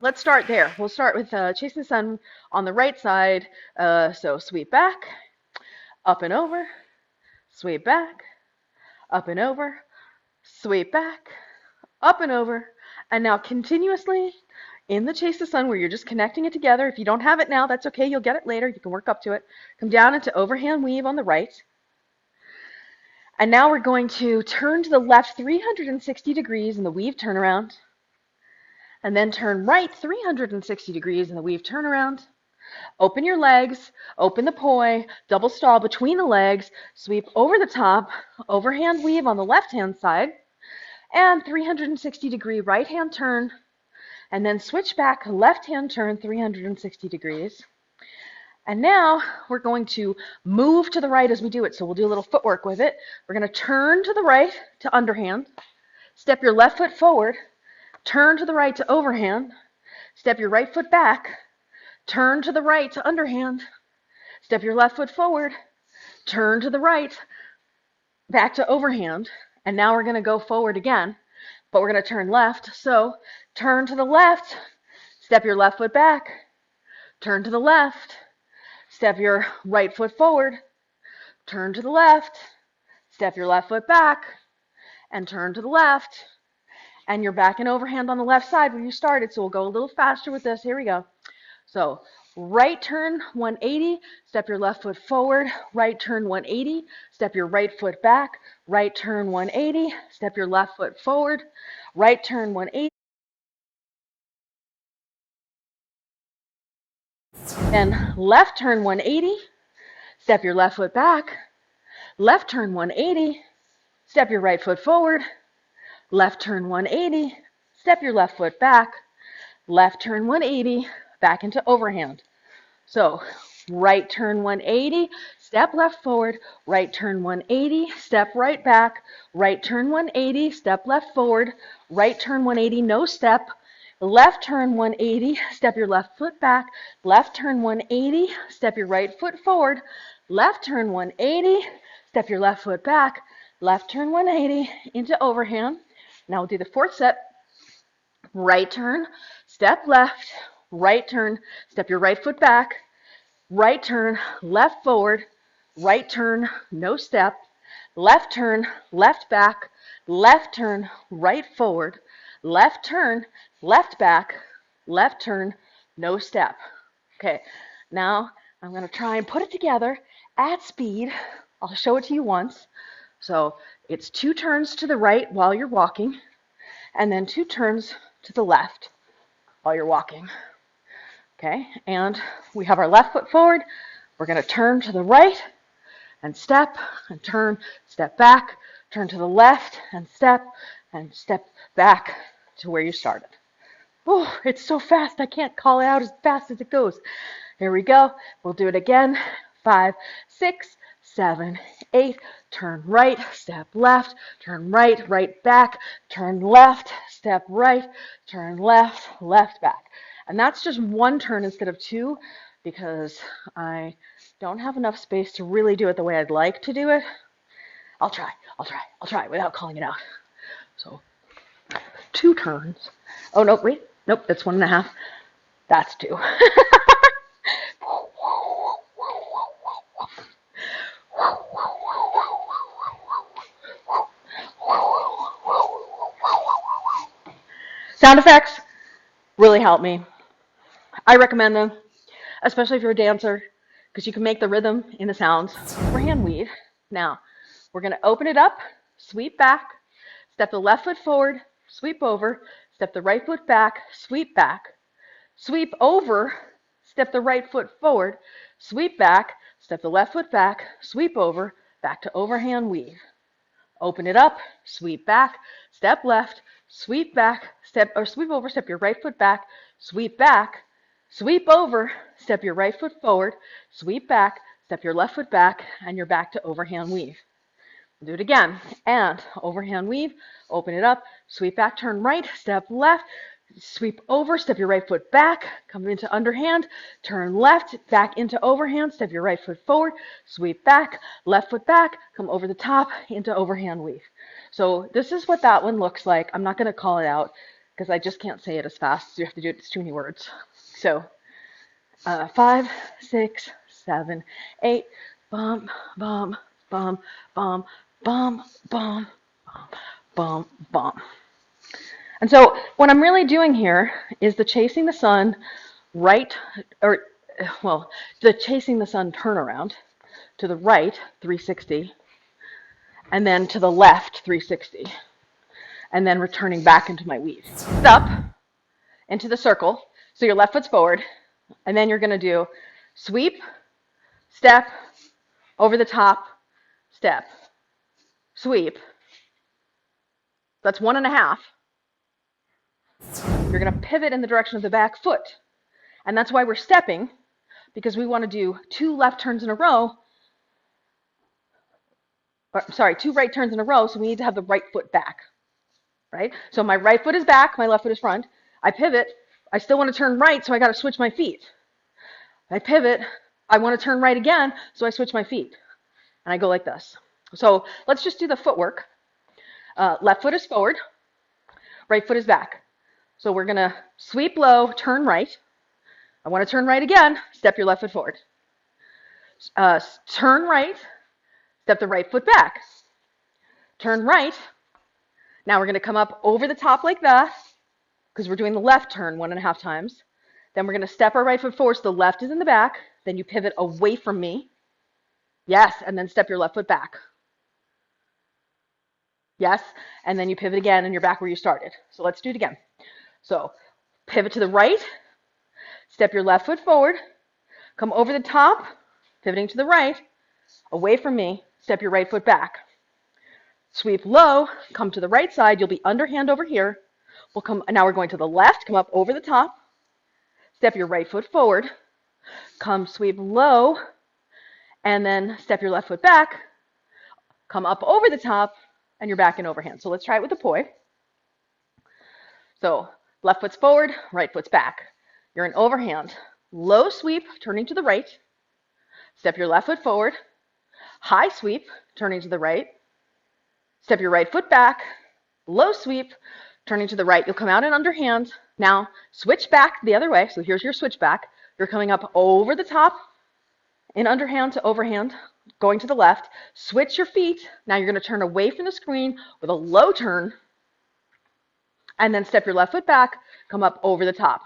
let's start there. We'll start with chasing the sun on the right side. So sweep back, up and over, sweep back, up and over, sweep back, up and over, and now continuously in the chase the sun where you're just connecting it together. If you don't have it now, that's okay. You'll get it later. You can work up to it. Come down into overhand weave on the right. And now we're going to turn to the left 360 degrees in the weave turnaround. And then turn right 360 degrees in the weave turnaround. Open your legs, open the poi, double stall between the legs, sweep over the top, overhand weave on the left-hand side, and 360 degree right-hand turn, and then switch back, left-hand turn 360 degrees. And now we're going to move to the right as we do it. So we'll do a little footwork with it. We're going to turn to the right to underhand, step your left foot forward, turn to the right to overhand, step your right foot back, turn to the right to underhand, step your left foot forward, turn to the right, back to overhand, and now we're going to go forward again, but we're going to turn left. So turn to the left, step your left foot back, turn to the left, step your right foot forward, turn to the left, step your left foot back, and turn to the left, and you're back in overhand on the left side where you started. So we'll go a little faster with this. Here we go. So right turn 180, step your left foot forward, right turn 180, step your right foot back, right turn 180, step your left foot forward, right turn 180, then left turn 180, step your left foot back, left turn 180, step your right foot forward, left turn 180, step your left foot back, left turn 180, back into overhand. So right turn 180, step left forward, right turn 180, step right back, right turn 180, step left forward, right turn 180, no step, left turn 180, step your left foot back, left turn 180, step your right foot forward, left turn 180, step your left foot back, left turn 180 into overhand. Now we'll do the fourth set. Right turn, step left, right turn, step your right foot back, right turn, left forward, right turn, no step, left turn, left back, left turn, right forward, left turn, left back, left turn, no step. Okay, now I'm going to try and put it together at speed. I'll show it to you once. So it's 2 turns to the right while you're walking, and then 2 turns to the left while you're walking. Okay, and we have our left foot forward. We're going to turn to the right and step turn, step back, turn to the left and step back to where you started. Oh, it's so fast. I can't call it out as fast as it goes. Here we go. We'll do it again. 5, 6, 7, 8. Turn right, step left, turn right, right back, turn left, step right, turn left, left back. And that's just 1 turn instead of 2 because I don't have enough space to really do it the way I'd like to do it. I'll try without calling it out. So 2 turns. Oh, no, wait. Nope, that's 1.5. That's 2. Sound effects really help me. I recommend them, especially if you're a dancer, because you can make the rhythm in the sounds. Overhand weave. Now, we're going to open it up, sweep back, step the left foot forward, sweep over, step the right foot back, sweep over, step the right foot forward, sweep back, step the left foot back, sweep over, back to overhand weave. Open it up, sweep back, step left, sweep back, sweep over, step your right foot back, sweep over, step your right foot forward, sweep back, step your left foot back, and you're back to overhand weave. We'll do it again. And overhand weave, open it up, sweep back, turn right, step left, sweep over, step your right foot back, come into underhand, turn left, back into overhand, step your right foot forward, sweep back, left foot back, come over the top into overhand weave. So this is what that one looks like. I'm not going to call it out because I just can't say it as fast. So you have to do it. It's too many words. So 5, 6, 7, 8. Bum, bum, bum, bum, bum, bum, bum, bum. And so what I'm really doing here is the chasing the sun right, or well, the chasing the sun turnaround to the right 360, and then to the left 360, and then returning back into my weave. Up into the circle, so your left foot's forward, and then you're going to do sweep, step, over the top, step, sweep. That's 1.5. You're going to pivot in the direction of the back foot. And that's why we're stepping, because we want to do 2 left turns in a row. Or, sorry, 2 right turns in a row, so we need to have the right foot back. Right? So my right foot is back, my left foot is front. I pivot. I still want to turn right, so I got to switch my feet. I pivot. I want to turn right again, so I switch my feet. And I go like this. So let's just do the footwork. Left foot is forward. Right foot is back. So we're going to sweep low, turn right. I want to turn right again. Step your left foot forward. Turn right. Step the right foot back. Turn right. Now we're going to come up over the top like that, because we're doing the left turn 1.5 times. Then we're going to step our right foot forward so the left is in the back. Then you pivot away from me. Yes, and then step your left foot back. Yes, and then you pivot again and you're back where you started. So let's do it again. So pivot to the right, step your left foot forward, come over the top, pivoting to the right, away from me, step your right foot back. Sweep low, come to the right side, you'll be underhand over here. Now we're going to the left, come up over the top, step your right foot forward, come sweep low, and then step your left foot back, come up over the top, and you're back in overhand. So let's try it with the poi. So left foot's forward, right foot's back. You're in overhand. Low sweep, turning to the right. Step your left foot forward. High sweep, turning to the right. Step your right foot back. Low sweep, turning to the right. You'll come out in underhand. Now switch back the other way. So here's your switch back. You're coming up over the top, in underhand to overhand, going to the left. Switch your feet. Now you're going to turn away from the screen with a low turn, and then step your left foot back, come up over the top.